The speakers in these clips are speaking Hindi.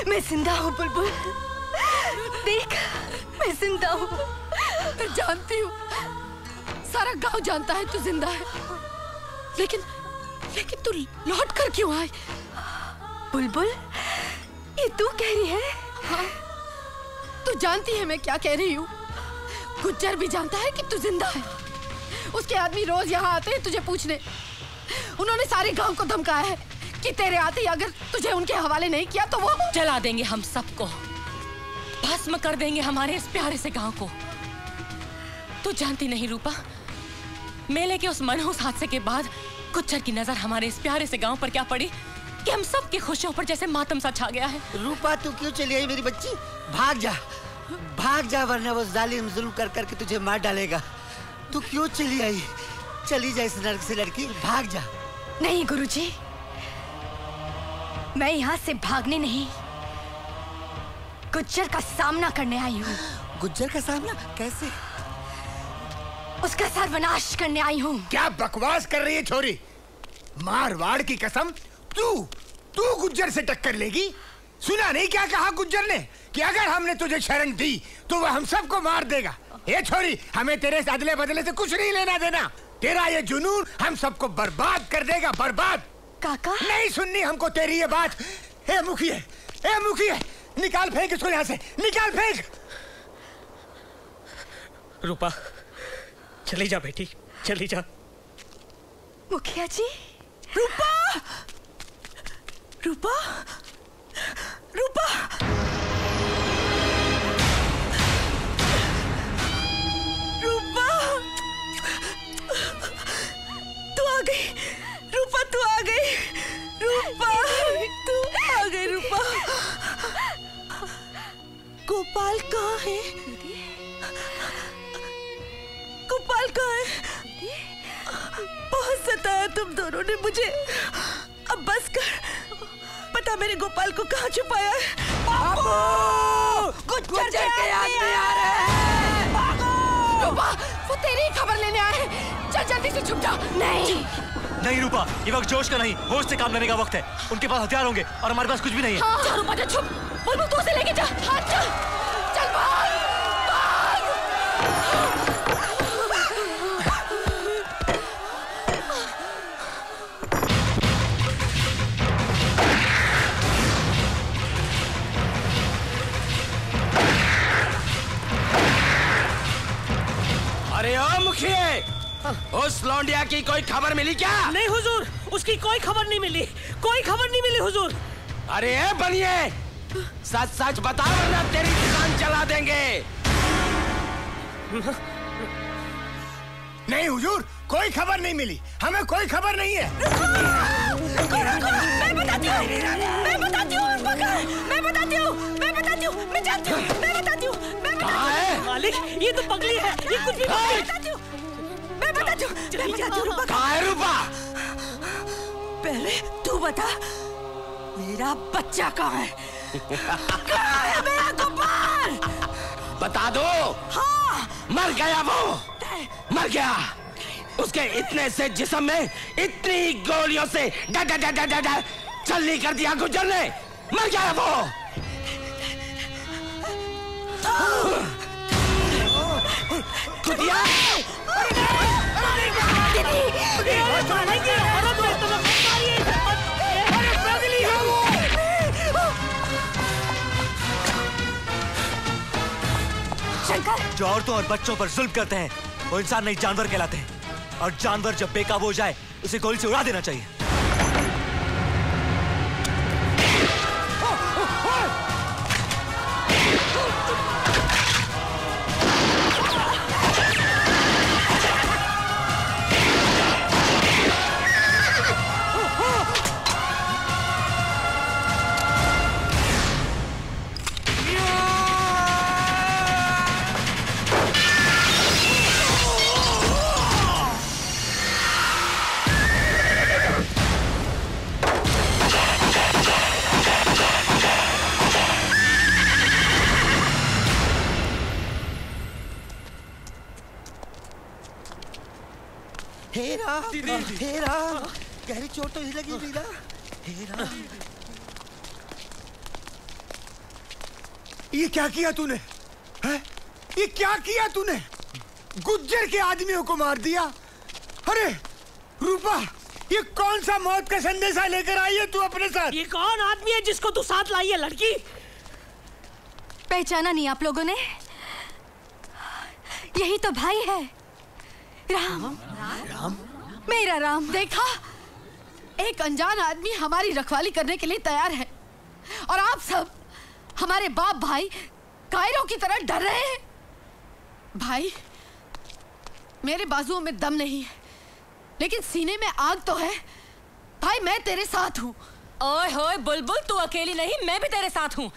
मैं जिंदा हूँ बुलबुल, देख मैं जिंदा हूँ। जानती हूँ, सारा गांव जानता है तू जिंदा है, लेकिन तू लौट कर क्यों आई? बुलबुल, ये तू कह रही है? हाँ, तू जानती है मैं क्या कह रही हूँ। गुज्जर भी जानता है कि तू जिंदा है। उसके आदमी रोज यहाँ आते हैं तुझे पूछने। उन्होंने सारे गांव को धमकाया है कि तेरे आते ही अगर तुझे उनके हवाले नहीं किया तो वो जला देंगे हम सबको, भस्म कर देंगे हमारे इस प्यारे से गांव को। तू जानती नहीं रूपा, मेले के उस मनहूस हादसे के बाद गुज्जर की नजर हमारे इस प्यारे से गांव पर क्या पड़ी कि हम सब की खुशियों पर जैसे मातम सा छा गया है। रूपा तू क्यों चली आई मेरी बच्ची? भाग जा वरना वो जालिम जुल्म कर करके तुझे मार डालेगा। तू क्यों चली आई? चली जा इस नरक से लड़की, भाग जा। नहीं गुरुजी, मैं यहाँ से भागने नहीं, गुज्जर का सामना करने आई हूँ। गुज्जर का सामना कैसे? उसका सर्वनाश करने आई हूँ। क्या बकवास कर रही है छोरी? मारवाड़ की कसम, तू गुज्जर से टक्कर लेगी? सुना नहीं क्या कहा गुज्जर ने कि अगर हमने तुझे शरण दी तो वह हम सबको मार देगा। ये छोरी, हमें तेरे अदले बदले से कुछ नहीं लेना देना। तेरा ये जुनून हम सबको बर्बाद कर देगा, बर्बाद। काका नहीं सुननी हमको तेरी ये बात। ए मुखिया, निकाल फेंक इसको यहाँ से, निकाल फेंक। रूपा चली जा बेटी, चली जा। मुखिया जी। रूपा, रूपा, रूपा, रूपा, तू आ गई। रूपा तू आ गई। रूपा तू आ गई। रूपा, गोपाल कहाँ है? गोपाल कहाँ है? बहुत सताया तुम दोनों ने मुझे। अब बस कर, पता मेरे गोपाल को कहाँ छुपाया है। गुज्जर के आदमी आ रहे हैं। रूपा, वो तेरी खबर लेने आए हैं। चल जल्दी से छुप जा। नहीं रूपा, ये वक्त जोश का नहीं, होश से काम लेने का वक्त है। उनके पास हथियार होंगे और हमारे पास कुछ भी नहीं है। हाँ, रूपा जा, छुप। बुलबुल तू उसे लेके जा। हाँ, चल चल, भाग भाग। अरे ओ मुखिए, उस लौंडिया की कोई खबर मिली क्या? नहीं हुजूर, उसकी कोई खबर नहीं मिली, कोई खबर नहीं मिली हुजूर। अरे बनिए, सच सच बता वरना तेरी दुकान जला देंगे। नहीं हुजूर, कोई खबर नहीं मिली, हमें कोई खबर नहीं है। मैं बताती हूँ, मैं बताती हूँ, मैं बताती हूँ, मैं बताती हूँ, मैं जानती हूँ, मैं बताती हूँ, मैं कहाँ है? मालिक, ये तो पगली है, ये कुछ भी मैं बताती हूँ, मैं बताती हूँ, मैं बताती हूँ। कहाँ है रूपा? पहले तू बता, मेरा बच्चा कहाँ है? कहाँ है मेरा गोपाल? बता दो। हाँ, मर गया वो, मर गया। उसके इतने से जिस्म में इतनी गोलियों से छलनी कर दिया गुज्जर ने, मर गया वो। कुतिया, शंकर, जो औरतों और बच्चों पर जुल्म करते हैं वो इंसान नहीं जानवर कहलाते हैं, और जानवर जब बेकाबू हो जाए उसे गोली से उड़ा देना चाहिए। हेरा, हेरा, गहरी चोट तो नहीं लगी मीरा? हेरा, ये क्या किया तूने? है? ये क्या किया तूने? गुज्जर के आदमियों को मार दिया। अरे रूपा, ये कौन सा मौत का संदेशा लेकर आई है तू अपने साथ? ये कौन आदमी है जिसको तू साथ लाई है लड़की? पहचाना नहीं आप लोगों ने? यही तो भाई है, राम। राम? मेरा राम। देखा, एक अनजान आदमी हमारी रखवाली करने के लिए तैयार है और आप सब हमारे बाप भाई कायरों की तरह डर रहे हैं। भाई, मेरे बाजुओं में दम नहीं है लेकिन सीने में आग तो है। भाई, मैं तेरे साथ हूँ। ओए होए बुलबुल, तू अकेली नहीं, मैं भी तेरे साथ हूँ।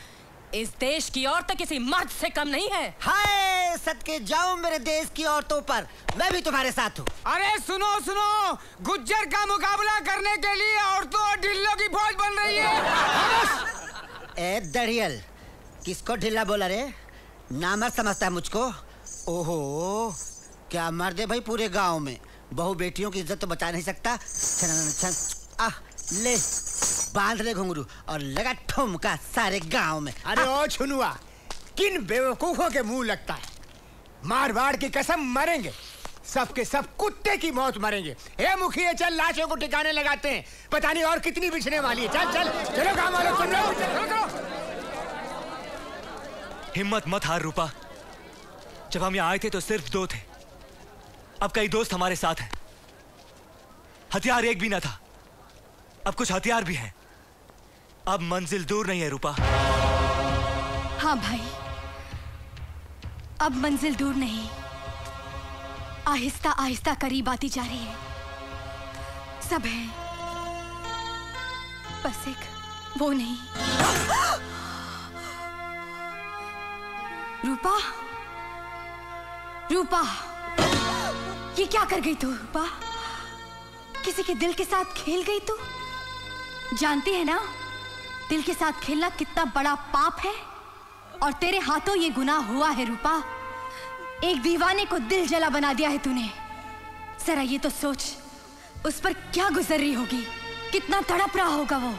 इस देश की औरत किसी मर्द से कम नहीं है। हाय सदके जाऊं मेरे देश की औरतों पर, मैं भी तुम्हारे साथ हूँ। अरे सुनो सुनो, गुज्जर का मुकाबला करने के लिए औरतों और ढिल्लों की फौज बन रही है। ए दड़ियल, किसको ढिल्ला बोला रे? नामर्द समझता है मुझको? ओहो, क्या मर्द है भाई पूरे गांव में। बहू बेटियों की इज्जत तो बचा नहीं सकता। ले बांध ले घुंघरू और लगा ठुमका सारे गांव में। अरे ओ छुनुआ, किन बेवकूफों के मुंह लगता है? मारवाड़ की कसम मरेंगे, सबके सब कुत्ते की मौत मरेंगे। हे मुखिया, चल लाशों को ठिकाने लगाते हैं, पता नहीं और कितनी बिछने वाली है। चल चल चलो गांव वालों, सुन लो, चलो। हिम्मत मत हार रूपा। जब हम यहाँ आए थे तो सिर्फ 2 थे, अब कई दोस्त हमारे साथ हैं। हथियार एक भी ना था, अब कुछ हथियार भी हैं। अब मंजिल दूर नहीं है रूपा। हाँ भाई, अब मंजिल दूर नहीं, आहिस्ता आहिस्ता करीब आती जा रही है। सब है, बस एक वो नहीं। रूपा, रूपा, ये क्या कर गई तू? रूपा, किसी के दिल के साथ खेल गई तू। जानती है ना, दिल के साथ खेलना कितना बड़ा पाप है और तेरे हाथों ये गुनाह हुआ है। रूपा, एक दीवाने को दिल जला बना दिया है तूने। जरा ये तो सोच, उस पर क्या गुजर रही होगी, कितना तड़प रहा होगा वो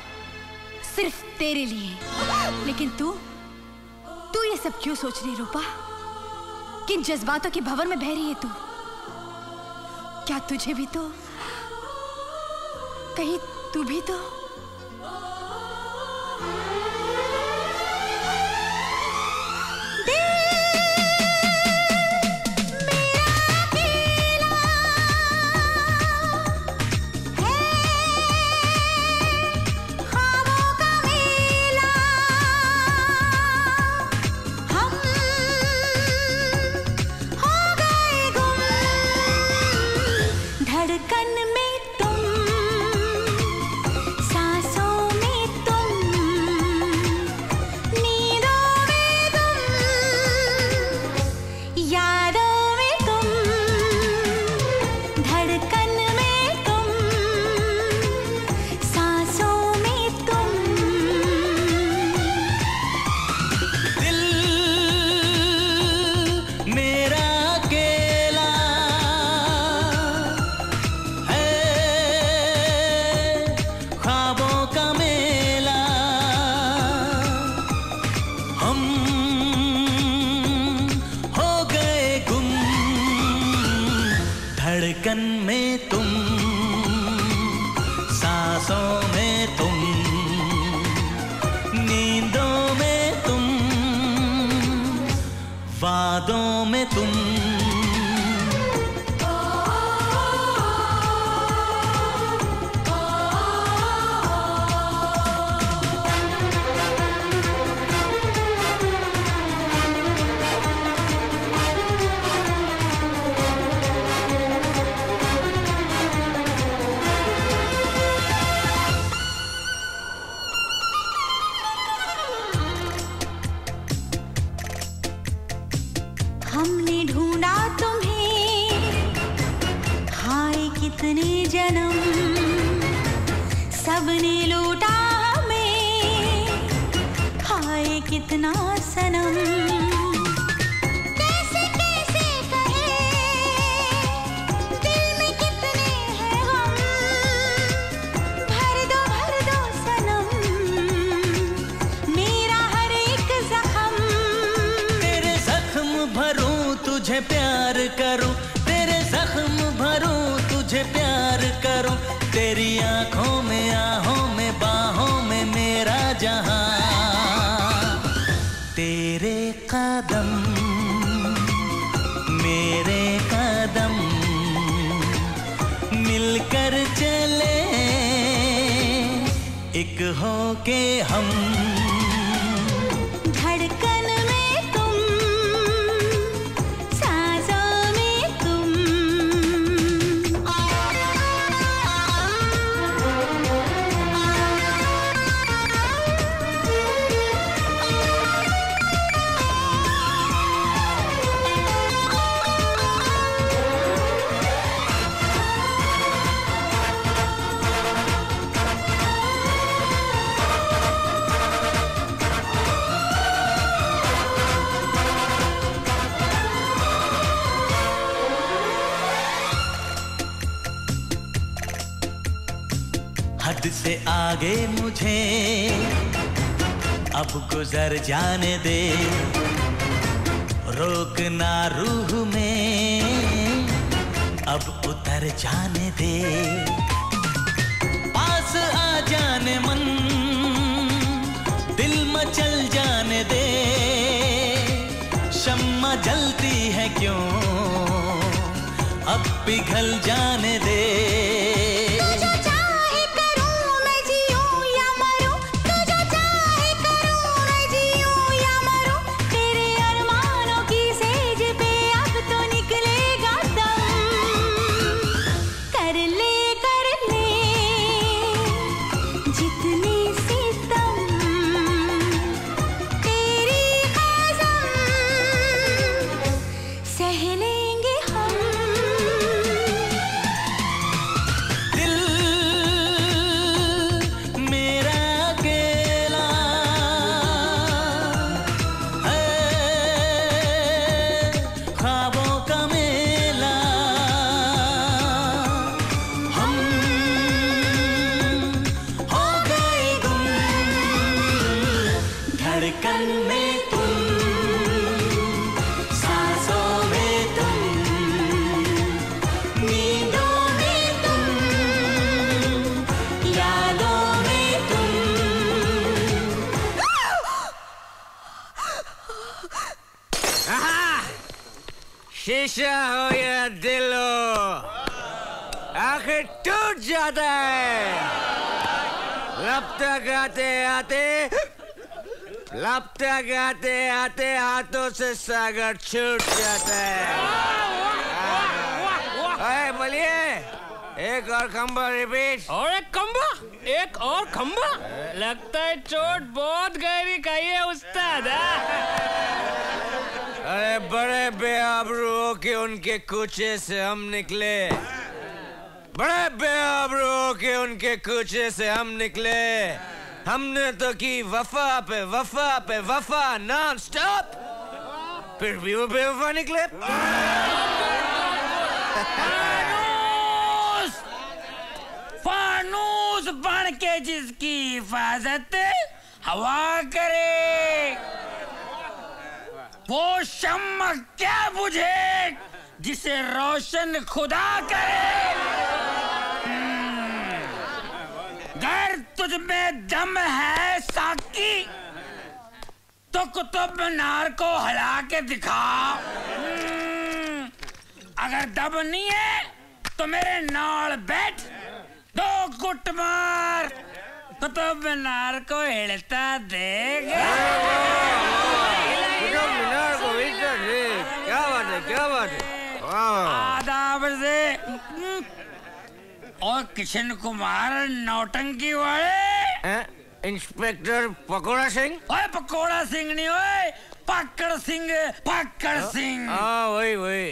सिर्फ तेरे लिए। लेकिन तू ये सब क्यों सोच रही रूपा? किन जज्बातों के भंवर में बह रही है तू? क्या तुझे भी तो, कहीं तू भी तो वादों में तुम। हमने ढूंढा तुम्हें, हाय कितने जन्म, सबने लूटा हमें, हाय कितना सनम। कैसे कैसे कहे, दिल में कितने हैं गम, भर दो सनम, मेरा हर एक जख्म। जहां तेरे कदम मेरे कदम मिलकर चले एक होके हम धड़कन में तुम सांसों में तुम हद से आगे मुझे अब गुजर जाने दे रोकना रूह में अब उतर जाने दे पास आ जाने मन दिल मचल जाने दे शम्मा जलती है क्यों अब पिघल जाने दे शीशा हो या दिल हो आखिर टूट जाता है लपटा गाते आते हाथों से सागर छूट जाता है बोलिए एक और खंबा रिपीट और एक और खंबा लगता है चोट बहुत गहरी खाई है उस्ताद अरे बड़े बेआबरू के उनके कूचे से हम निकले बड़े बेआबरू के उनके कूचे से हम निकले हमने तो की वफा पे वफा नॉन स्टॉप फिर भी वो बेवफा निकले फानूस बन के जिसकी हिफाजत हवा करे वो शम्मा क्या बुझे जिसे रोशन खुदा करे अगर तुझ में दम है साकी तो कुतुब मीनार को हिला के दिखा अगर दम नहीं है तो मेरे नाल बैठ दो गुट मार कुतुब मीनार को हिलता देगा क्या बात है आदाब से और किशन कुमार नौटंकी वाले इंस्पेक्टर पकोड़ा सिंह ओए पकोड़ा सिंह नहीं ओए पकड़ सिंह हाँ वही ओए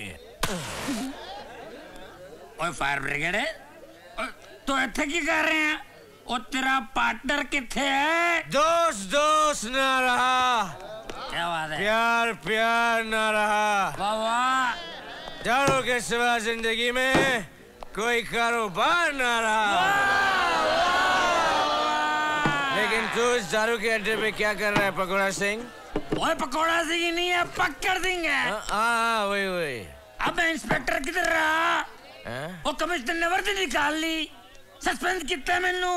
फायर ब्रिगेड है तो इत्थे की कर रहे हैं ओ तेरा पार्टनर किथे है दोस्त ना रहा क्या बात है प्यार ना रहा वाह दारू के सिवा जिंदगी में कोई कारोबार ना रहा लेकिन तू इस दारू के अड्डे पे क्या कर रहा है पकोड़ा सिंह ओए पकोड़ा सिंह नहीं है पकड़ सिंह है हाँ वही अब मैं इंस्पेक्टर किधर रहा वो कमिश्नर ने वर्दी निकाल ली सस्पेंस कितना मैनू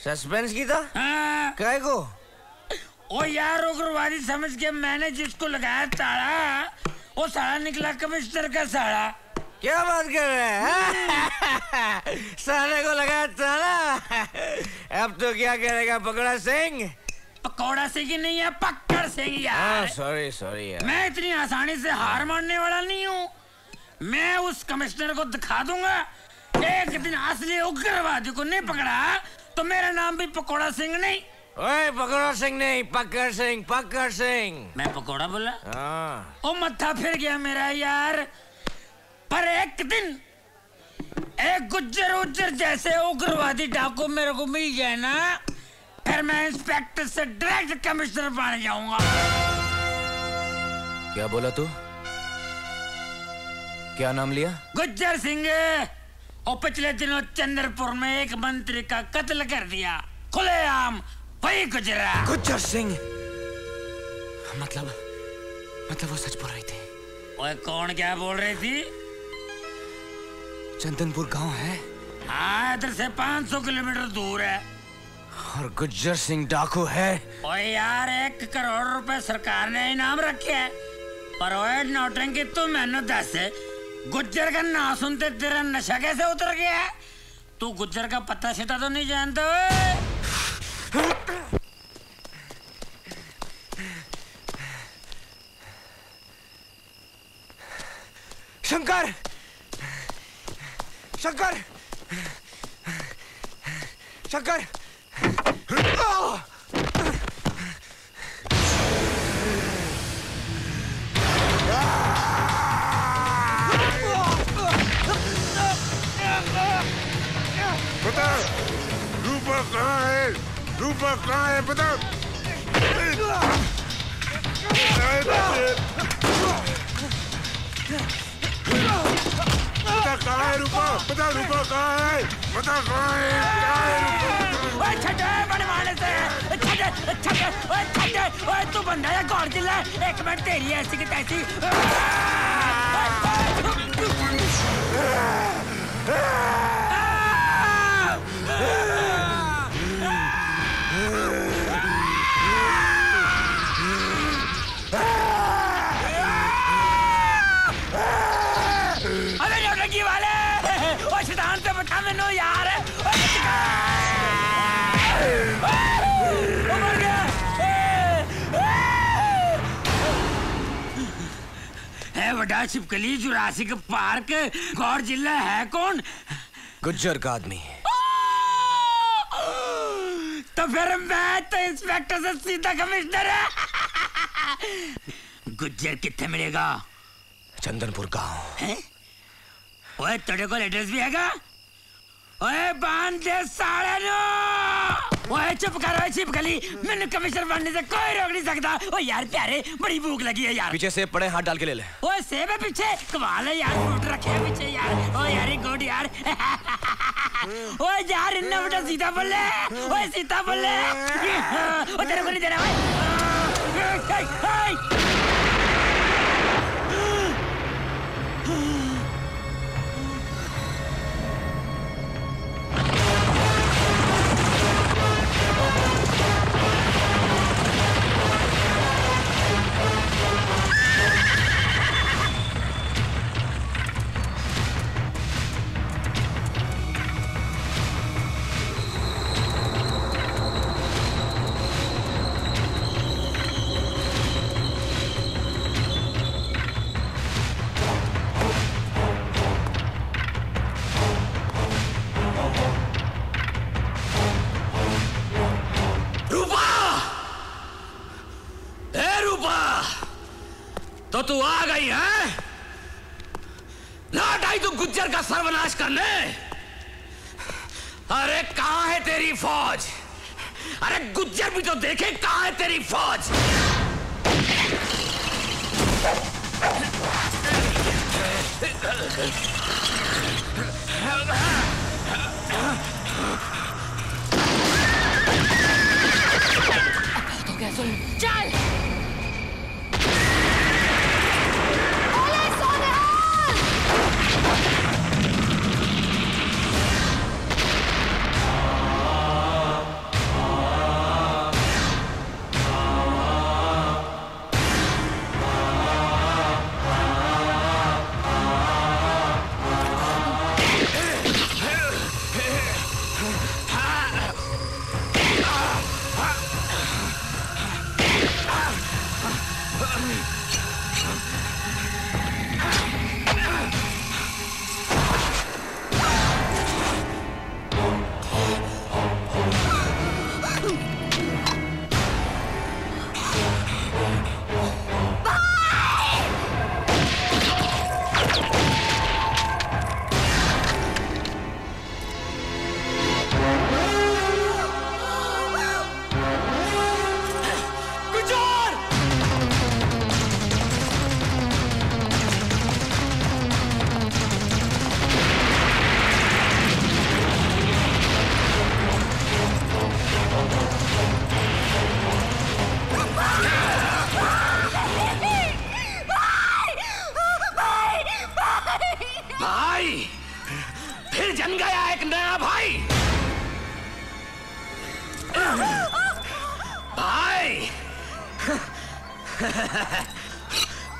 सस्पेंस की था हाँ काय को ओ यार उग्रवादी समझ के मैंने जिसको लगाया ताड़ा, वो साला निकला कमिश्नर का साला। क्या बात कर रहे हैं? साले को लगाया ताड़ा। अब तो क्या करेगा पकौड़ा सिंह? पकौड़ा सिंह नहीं है, पक्कड़ सिंह यार। सॉरी सॉरी यार। मैं इतनी आसानी से हार मानने वाला नहीं हूँ। मैं उस कमिश्नर को दिखा दूंगा, एक दिन असली उग्रवादी को नहीं पकड़ा तो मेरा नाम भी पकौड़ा सिंह नहीं। ओए पकौड़ा सिंह नहीं, पक्कड़ सिंह, पक्कड़ सिंह। मैं पकौड़ा बोला? हाँ। ओ मत्था फिर गया मेरा यार। पर एक दिन एक गुज्जर उज्जर जैसे उग्रवादी डाकू मेरे को मिल जाए ना, फिर मैं इंस्पेक्टर से डायरेक्ट कमिश्नर बन जाऊंगा। क्या बोला तू? क्या नाम लिया? गुज्जर सिंह। और पिछले दिनों चंद्रपुर में एक मंत्री का कत्ल कर दिया, खुलेआम, वही गुजरा। गुज्जर सिंह। मतलब वो सच बोल रही थी। ओए कौन क्या बोल रही थी? चंदनपुर गांव है। हाँ, इधर से 500 किलोमीटर दूर है। और गुज्जर सिंह डाकू है। ओए यार 1 करोड़ रुपए सरकार ने इनाम रखे है। पर ओए नौटंकी तू मैंने दस, गुज्जर का नाम सुनते तेरा नशा कैसे उतर गया है? तू गुज्जर का पता छिटा तो नहीं जानता? शंकर, शंकर, शंकर। बता, रूपा कहाँ है? रूपा कहाँ है? बता। बता कहाँ है रूपा? बता रूपा कहाँ है? बता कहाँ है? कहाँ है रूपा? ओए छटे बड़े मारने से, छटे, ओए छटे, ओए तू बंदा है गौर जिला, एक मिनट तेरी ऐसी की तैसी। अरे नौटंकी वाले, ओए शैतान से बचा मैनू यार। है बड़ा छिपकली जुरासिक पार्क गौर जिला है कौन? गुज्जर का आदमी। तो फिर मैं तो इंस्पेक्टर से सीधा कमिश्नर है। गुज्जर कितने मिलेगा? चंदनपुर गांव है? ओए तेरे को एड्रेस भी हैगा? ओए बांध दे साले नो। ओए चुप कर ओए छिपकली, मैंने कमिश्नर बनने से कोई रोक नहीं सकता। ओ यार प्यारे, बड़ी भूख लगी है यार। पीछे से पड़े, हाथ डाल के ले ले। ओए सेब है पीछे, कमाल है यार, फ्रूट रखे हैं पीछे यार। ओ यार गुड यार। ओए यार इतना बड़ा सीता बोले, ओए सीता बोले। ओ तेरे को नहीं देना भाई। तो तू आ गई है? लौट आई तू गुज्जर का सर्वनाश करने? अरे कहां है तेरी फौज? अरे गुज्जर भी तो देखे कहां है तेरी फौज? तो क्या सुन, चल।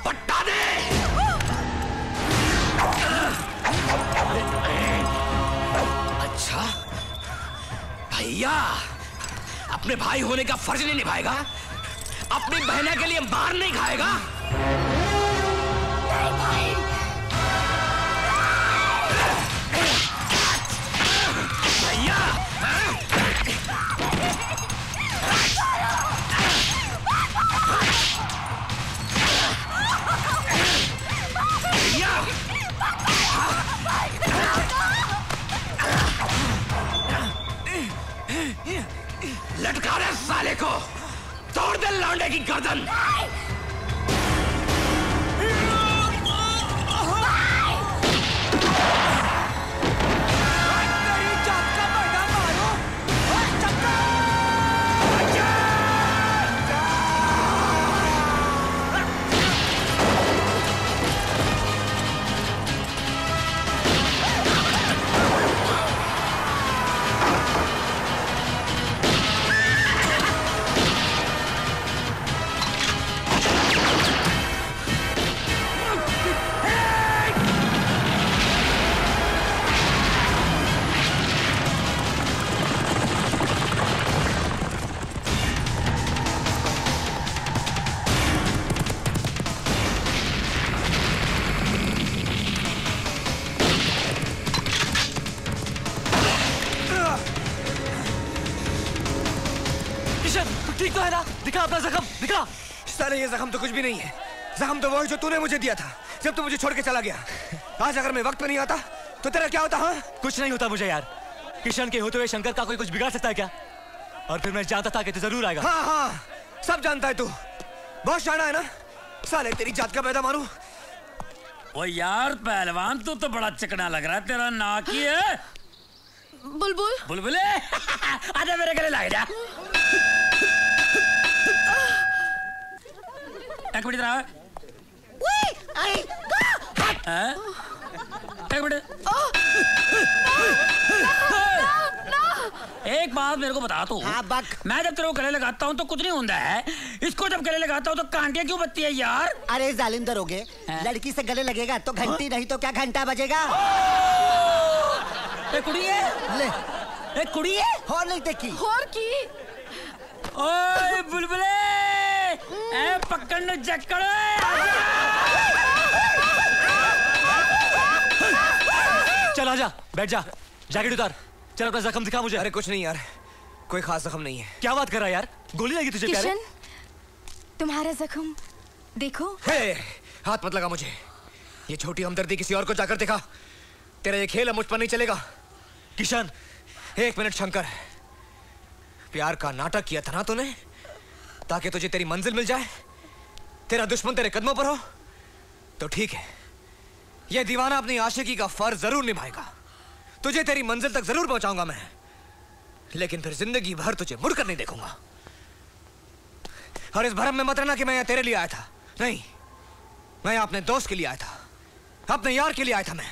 पट्टा दे। अच्छा, भैया अपने भाई होने का फर्ज नहीं निभाएगा, अपनी बहना के लिए मार नहीं खाएगा। भैया लटका दे साले को, तोड़ दे लौंडे की गर्दन। ठीक तो है ना? दिखा अपना जख्म, दिखा। साले ये जख्म तो कुछ भी नहीं है। जख्म तो वही जो तूने मुझे दिया था जब तू मुझे छोड़ के चला गया। आज अगर मैं वक्त पे नहीं आता तो तेरा क्या होता? हाँ, कुछ नहीं होता मुझे यार। किशन के होते हुए शंकर का कोई कुछ बिगाड़ सकता है क्या? और फिर मैं जानता था कि तू जरूर आएगा। हाँ हाँ, सब जानता है तू, बहुत शाना है ना। साले तेरी जात का पैदा मारू। ओ यार पहलवान, तू तो बड़ा चिकना लग रहा है। तेरा नाक ही है बुलबुल। बुलबुले आजा मेरे गले लग जा। एक मिनट रहा। एक मिनट। एक बात मेरे को बता तू। हाँ, बक। मैं जब तेरे को गले लगाता हूँ तो कुछ नहीं होता है, इसको जब गले लगाता हूँ तो कांटियाँ क्यों बजती है यार? अरे जालिम दरोगे, लड़की से गले लगेगा तो घंटी नहीं तो क्या घंटा बजेगा। एक कुड़ी है, ले एक कुड़ी है और नहीं देखी और की। ओए बुलबुले, ए पकड़ जक्कड़। चल आजा, बैठ जा, जैकेट उतार, चल अपना जख्म दिखा मुझे। अरे कुछ नहीं यार, कोई खास जख्म नहीं है। क्या बात कर रहा है यार? गोली लगी तुझे प्यारे? किशन, तुम्हारा जख्म देखो। हे, हाथ मत लगा मुझे। ये छोटी हमदर्दी किसी और को जाकर दिखा। तेरा ये खेल मुझ पर नहीं चलेगा। किशन, एक मिनट शंकर, प्यार का नाटक किया था ना तूने ताकि तुझे तेरी मंजिल मिल जाए, तेरा दुश्मन तेरे कदमों पर हो, तो ठीक है, यह दीवाना अपनी आशिकी का फर्ज जरूर निभाएगा। तुझे तेरी मंजिल तक जरूर पहुंचाऊंगा मैं, लेकिन फिर जिंदगी भर तुझे मुड़कर नहीं देखूंगा। और इस भरम में मत रहना कि मैं यहाँ तेरे लिए आया था। नहीं, मैं यहाँ अपने दोस्त के लिए आया था, अपने यार के लिए आया था। मैं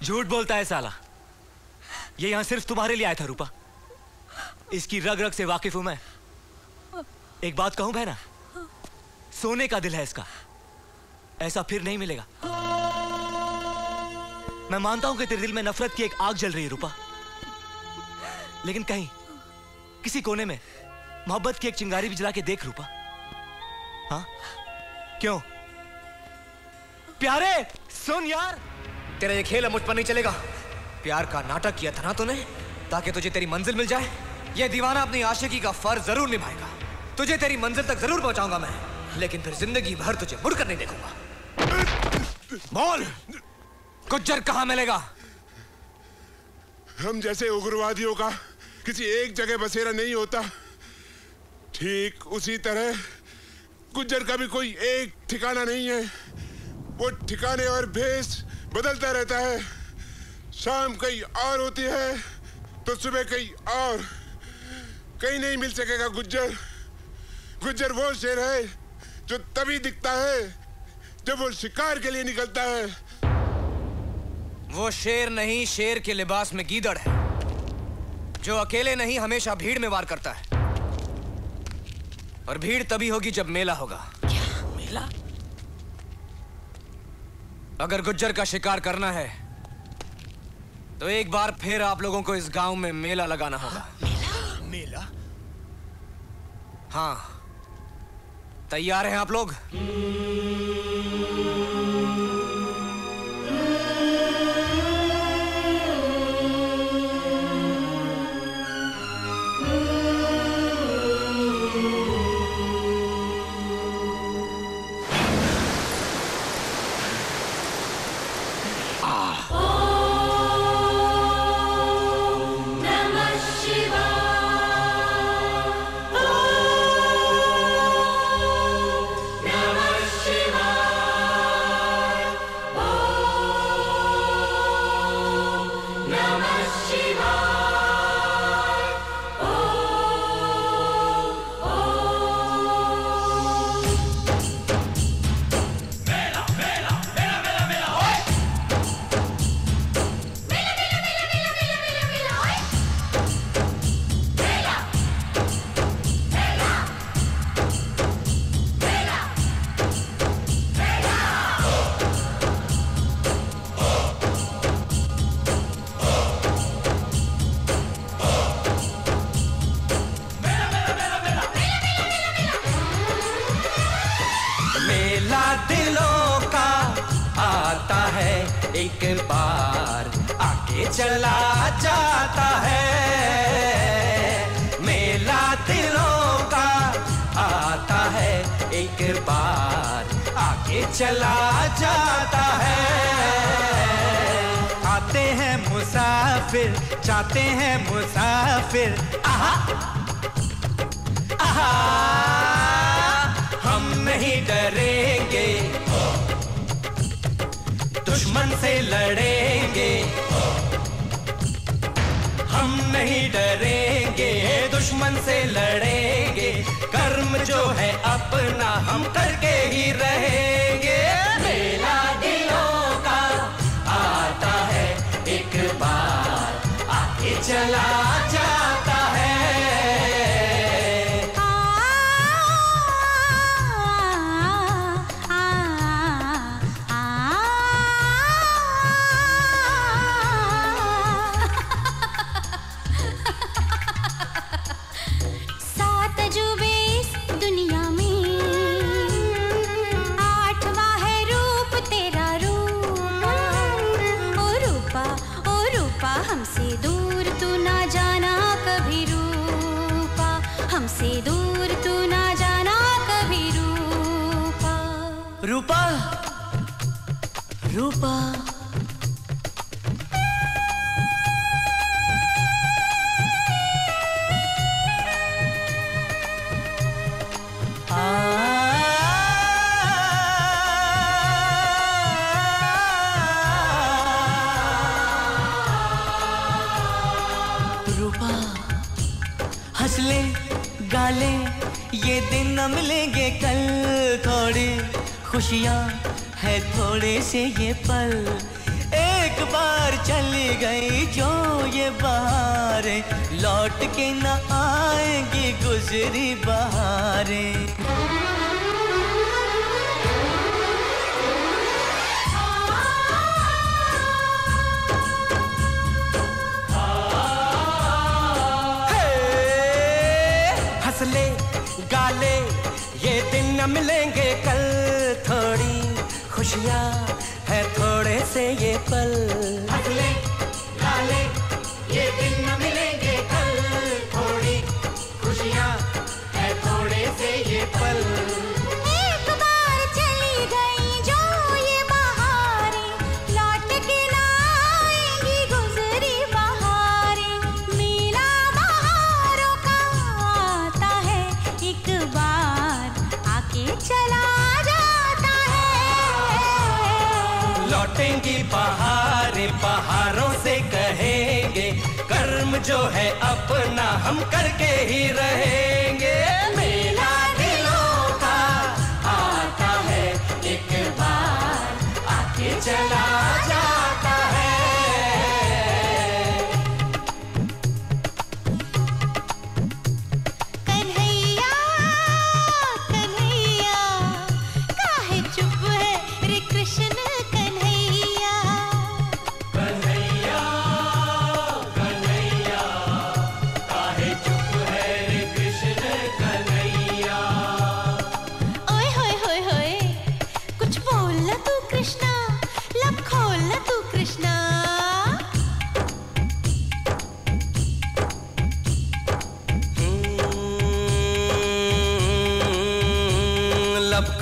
झूठ बोलता है साला। ये यहां सिर्फ तुम्हारे लिए आया था रूपा। इसकी रग रग से वाकिफ हूं मैं। एक बात कहूं बहना, सोने का दिल है इसका, ऐसा फिर नहीं मिलेगा। मैं मानता हूं कि तेरे दिल में नफरत की एक आग जल रही है रूपा, लेकिन कहीं किसी कोने में मोहब्बत की एक चिंगारी भी जला के देख रूपा। हाँ क्यों प्यारे? सुन यार, तेरा ये खेल मुझ पर नहीं चलेगा। प्यार का नाटक किया था ना तूने ताकि तुझे तेरी मंजिल मिल जाए, ये दीवाना अपनी आशिकी का फर्ज जरूर निभाएगा। तुझे तेरी मंजिल तक जरूर पहुंचाऊंगा मैं, लेकिन फिर जिंदगी भर तुझे मुड़कर नहीं देखूंगा। बोल, गुज्जर कहां मिलेगा? हम जैसे उग्रवादियों का किसी एक जगह बसेरा नहीं होता, ठीक उसी तरह गुज्जर का भी कोई एक ठिकाना नहीं है। वो ठिकाने और भेष बदलता रहता है। शाम कहीं और होती है तो सुबह कहीं और। कहीं नहीं मिल सकेगा गुज्जर। गुज्जर वो शेर है जो तभी दिखता है जब वो शिकार के लिए निकलता है। वो शेर नहीं, शेर के लिबास में गीदड़ है। जो अकेले नहीं हमेशा भीड़ में वार करता है, और भीड़ तभी होगी जब मेला होगा। क्या मेला? अगर गुज्जर का शिकार करना है तो एक बार फिर आप लोगों को इस गांव में मेला लगाना होगा। मेला? हाँ, तैयार हैं आप लोग? एक बार आके चला जाता है। मेला दिलों का आता है, एक बार आके चला जाता है। आते हैं मुसाफिर, जाते हैं मुसाफिर, आहा आहा। हम नहीं डरेंगे, दुश्मन से लड़ेंगे। हम नहीं डरेंगे, दुश्मन से लड़ेंगे। कर्म जो है अपना हम करके ही रहेंगे। मेला दिलों का आता है, एक बार आके चला जाता है। हमसे दूर तू ना जाना कभी रूपा, हमसे दूर तू ना जाना कभी रूपा। रूपा रूपा हंस ले गाले ये दिन न मिलेंगे कल। थोड़ी खुशियाँ है थोड़े से ये पल। एक बार चली गई जो ये बहारें, लौट के न आएंगी गुजरी बहारें। ले गाले ये दिन न मिलेंगे कल। थोड़ी खुशियाँ है थोड़े से ये पल। हंस ले गाले ये दिन न मिलेंगे कल। थोड़ी खुशियाँ है थोड़े से ये पल। एक बार चली गई जो ये बहारें, लौट के ना आएंगी गुजरी बहारें। मेला बहारों का आता है, एक बार आके चला जाता है। लौटेंगी बहारें, बहारों से कहेंगे कर्म जो है अपना हम करके ही रहेंगे। मेला दिलों का आता है, एक बार आके चला जाता है।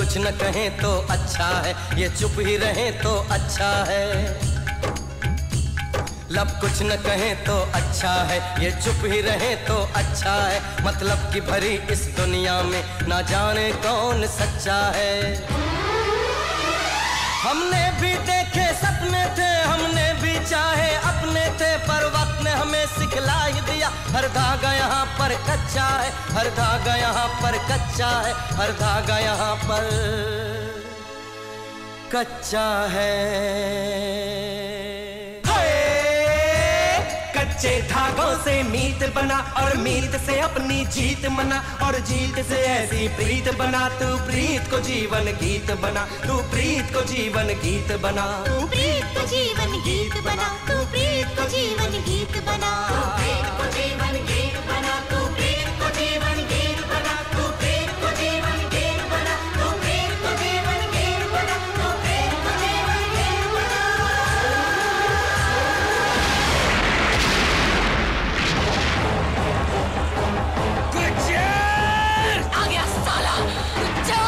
कुछ न कहें तो अच्छा है, ये चुप ही रहे तो अच्छा है। लब कुछ न कहें तो अच्छा है, ये चुप ही रहे तो अच्छा है। मतलब की भरी इस दुनिया में ना जाने कौन सच्चा है। हमने भी देखे सपने थे, हमने भी चाहे अपने थे, पर वक्त ने हमें सिखला ही दिया हर धागा यहाँ पर कच्चा है, हर धागा यहाँ पर कच्चा है, हर धागा यहाँ पर कच्चा है। कच्चे धागों से मीत बना और मीत से अपनी जीत मना, और जीत से ऐसी प्रीत बना, तू प्रीत को जीवन गीत बना, तू प्रीत को जीवन गीत बना, तू प्रीत को जीवन गीत बना, तू प्रीत को जीवन गीत बना, तू प्रीत को जीवन गीत बना, तू प्रीत को जीवन गीत बना, तू प्रीत को जीवन गीत बना, तू प्रीत को जीवन गीत बना, तू प्रीत को जीवन गीत बना। आ गया साला गुज्जर।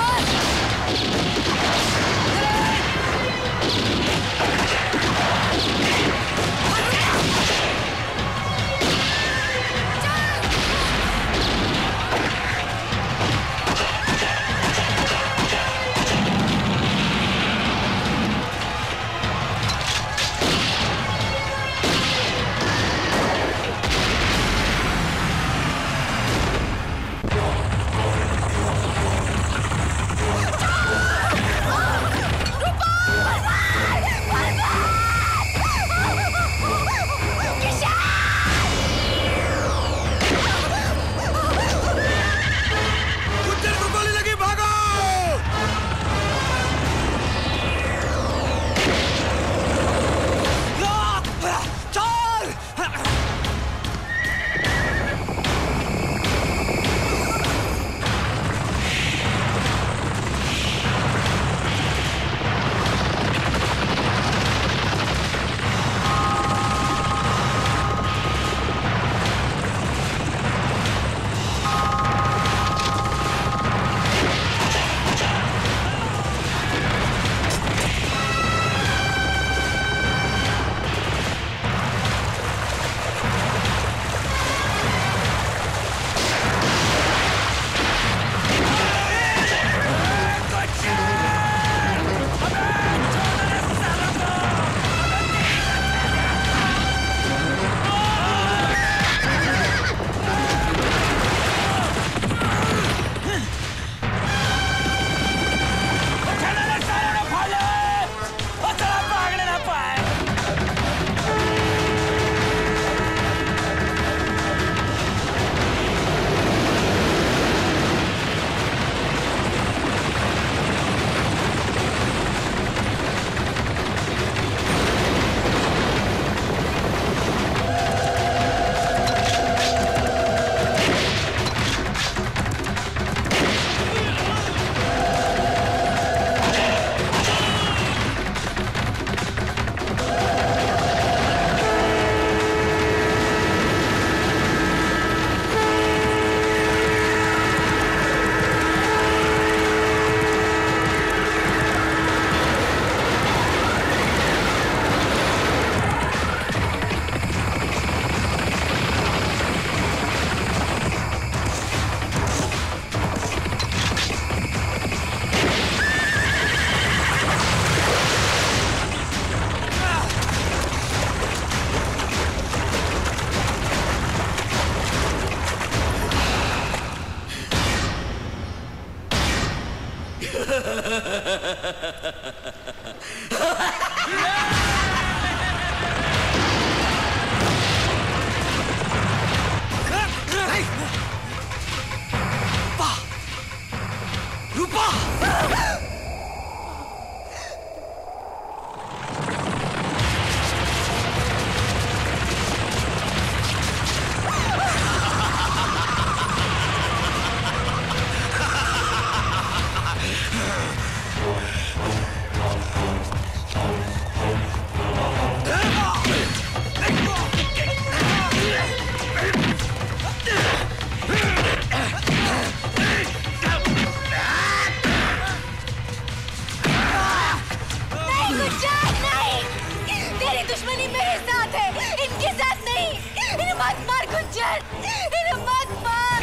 गुज्जर, इन्हें मत मार।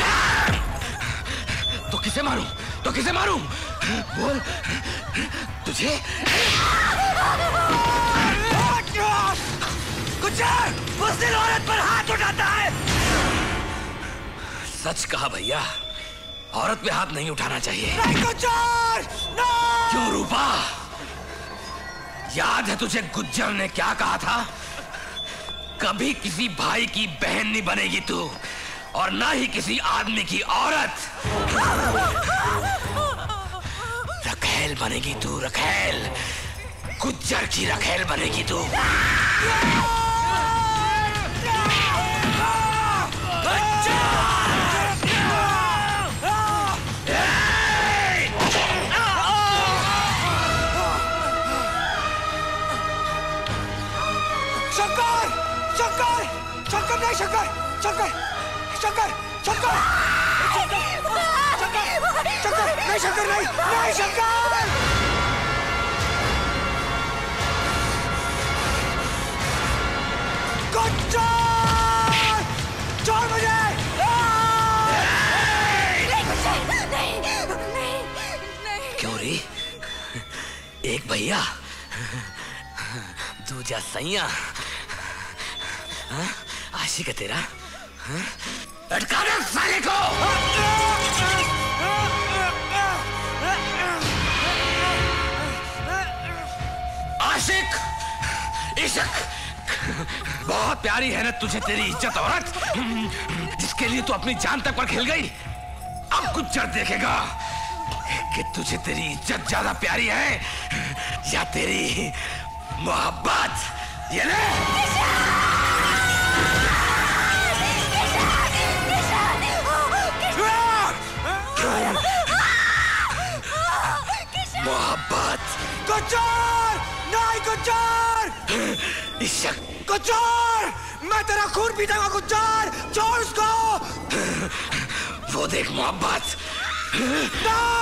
तो किसे मारूं? तो किसे मारूं? बोल तुझे। गुज्जर उस दिन औरत पर हाथ उठाता है। सच कहा भैया, औरत पे हाथ नहीं उठाना चाहिए। नहीं गुज्जर, नहीं। क्यों रूपा? याद है तुझे गुज्जर ने क्या कहा था? कभी किसी भाई की बहन नहीं बनेगी तू, और ना ही किसी आदमी की औरत। रखेल बनेगी तू, रखेल। गुज्जर की रखेल बनेगी तू। शंकर, शंकर, शंकर नहीं, शंकर, शंकर, शंकर, शंकर, शंकर, शंकर नहीं, शंकर नहीं, नहीं शंकर। गुज्जर, छोड़ मुझे। क्यों री? एक भैया, दूजा सैया। आशिक है तेरा? लटका दे साले को। आशिक, इश्क, बहुत प्यारी है ना तुझे तेरी इज्जत औरत, जिसके लिए तू अपनी जान तक पर खिल गई। अब गुज्जर देखेगा कि तुझे तेरी इज्जत ज्यादा प्यारी है या तेरी मोहब्बत। ये ले। मोहब्बत। गुज्जर, नहीं गुज्जर। इश्क। गुज्जर, मैं तेरा खून पीऊंगा गुज्जर, छोड़ उसको। वो देख मोहब्बत। नहीं।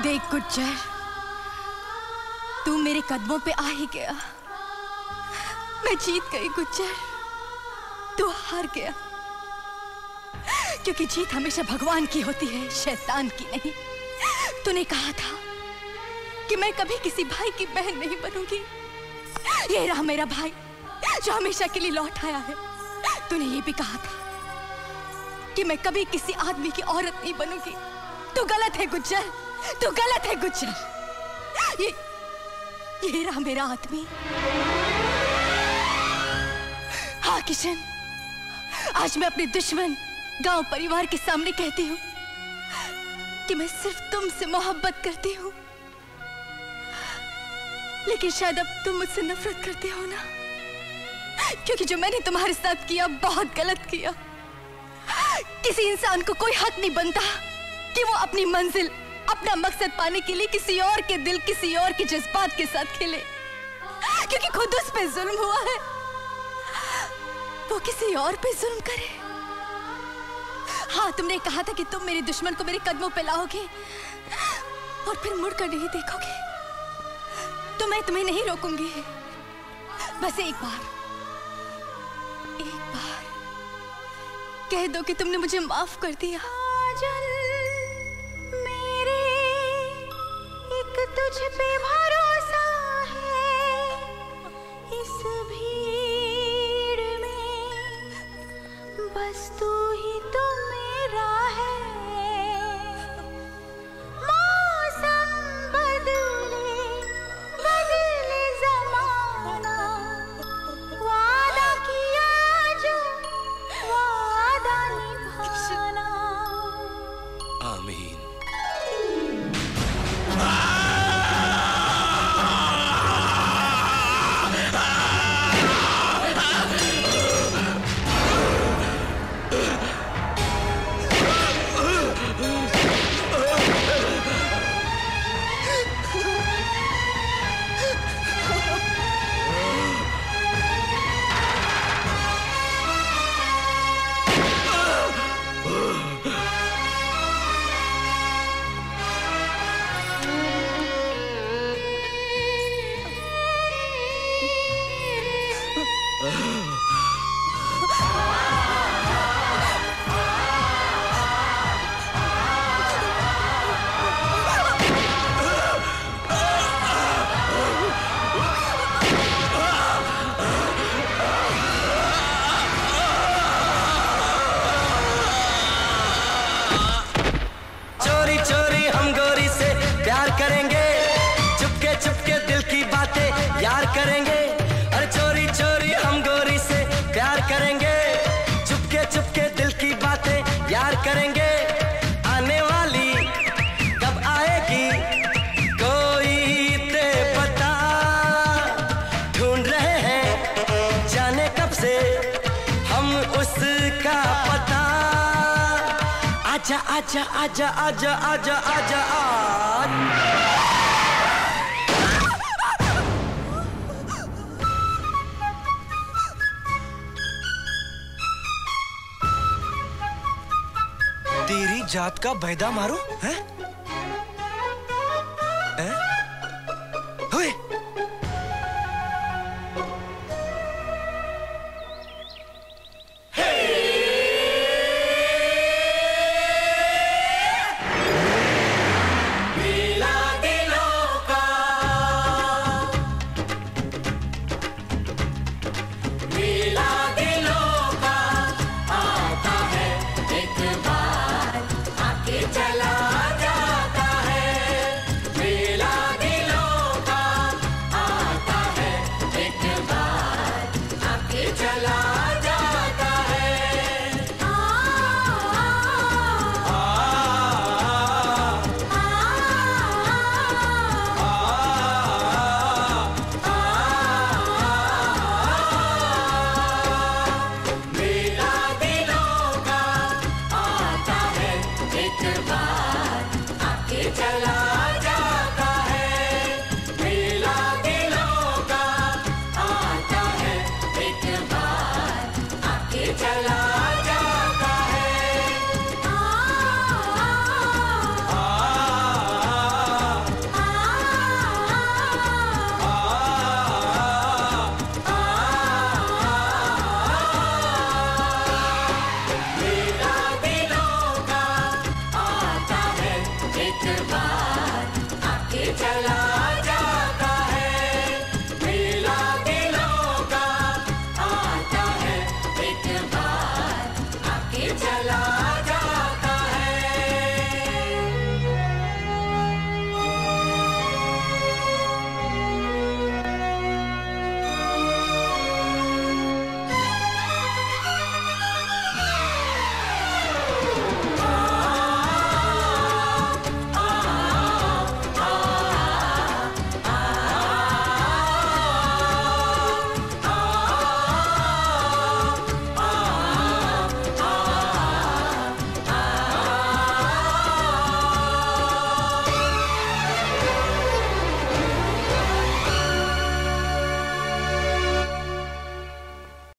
देख गुज्जर, तू मेरे कदमों पे आ ही गया। मैं जीत गई गुज्जर, तू हार गया। क्योंकि जीत हमेशा भगवान की होती है, शैतान की नहीं। तूने कहा था कि मैं कभी किसी भाई की बहन नहीं बनूंगी। ये रहा मेरा भाई जो हमेशा के लिए लौट आया है। तूने ये भी कहा था कि मैं कभी किसी आदमी की औरत नहीं बनूंगी। तू गलत है गुज्जर, तू गलत है गुज्जर। ये रहा मेरा आदमी। हाँ किशन, आज मैं अपने दुश्मन गांव परिवार के सामने कहती हूँ कि मैं सिर्फ तुमसे मोहब्बत करती हूँ। लेकिन शायद अब तुम मुझसे नफरत करते हो ना, क्योंकि जो मैंने तुम्हारे साथ किया बहुत गलत किया। किसी इंसान को कोई हक नहीं बनता कि वो अपनी मंजिल, अपना मकसद पाने के लिए किसी और के दिल, किसी और के जज्बात के साथ खेले, क्योंकि खुद उस पे जुल्म हुआ है, वो किसी और पे जुल्म करे। हाँ, तुमने कहा था कि तुम मेरे दुश्मन को मेरे कदमों पे लाओगे और फिर मुड़कर नहीं देखोगे। तो मैं तुम्हें नहीं रोकूंगी। बस एक बार कह दो कि तुमने मुझे माफ कर दिया। मेरे एक तुझ पे भरोसा है, इस भीड़ में बस तू ही तो मेरा है। मौसम बदले बदले ज़माना, वादा किया जो वादा निभाना। आमीन। चोरी चोरी हम गोरी से प्यार करेंगे, चुपके चुपके दिल की बातें यार करेंगे। अरे चोरी चोरी हम गोरी से प्यार करेंगे, चुपके चुपके दिल की बातें यार करेंगे। आने वाली कब आएगी कोई ते बता, ढूंढ रहे हैं जाने कब से हम उसका पता। आजा आजा आजा आजा आजा आजा आज। तेरी जात का बैदा मारो है?